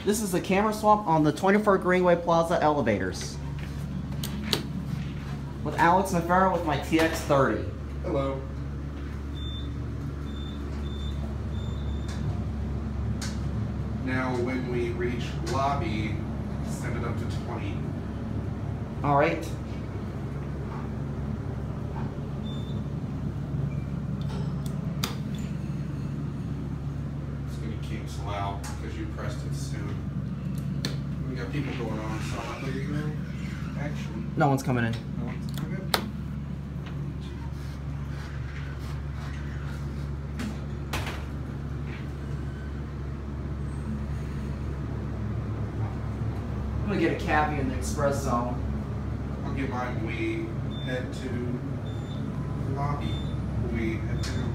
This is a camera swap on the 24 Greenway Plaza elevators. With Alex McFerrin with my TX30. Hello. Now, when we reach lobby, send it up to 20. All right. It's going to cancel out because you pressed it soon. We got people going on, so I'm not leaving now. Actually, No one's coming in. no one's coming. I'm gonna get a cabbie in the express zone. I'll get mine when we head to the lobby. We head down.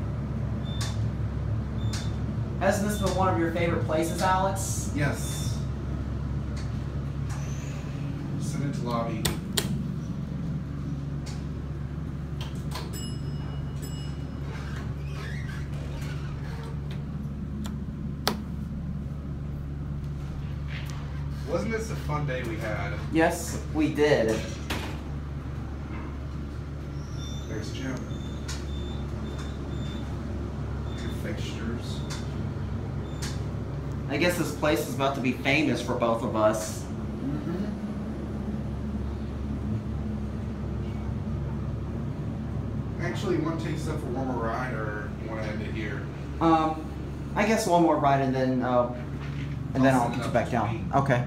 Hasn't this been one of your favorite places, Alex? Yes. Send it to lobby. Wasn't this a fun day we had? Yes, we did. There's Jim. Your fixtures. I guess this place is about to be famous for both of us. Actually, you want to take stuff for one more ride, or you want to end it here? I guess one more ride and then I'll send get it you up back to down. me. Okay.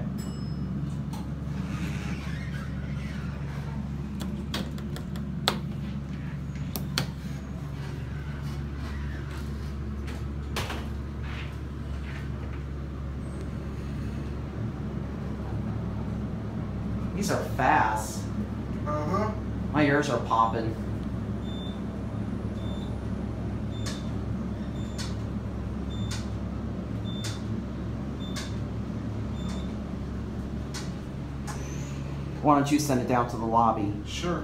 These are fast. Uh-huh. My ears are popping. Why don't you send it down to the lobby? Sure.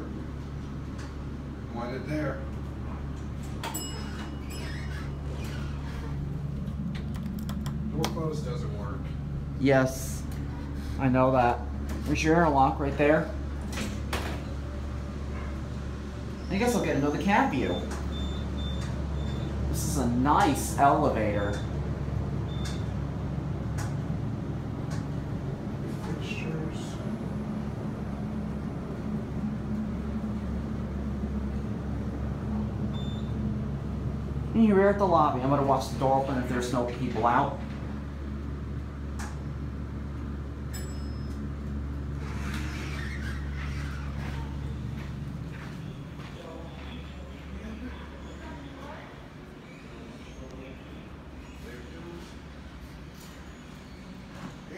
Want it there. Door close doesn't work. Yes, I know that. There's your airlock right there. I guess I'll get another cab view. This is a nice elevator. Fixtures. And you're at the lobby. I'm gonna watch the door open if there's no people out.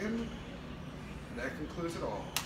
And that concludes it all.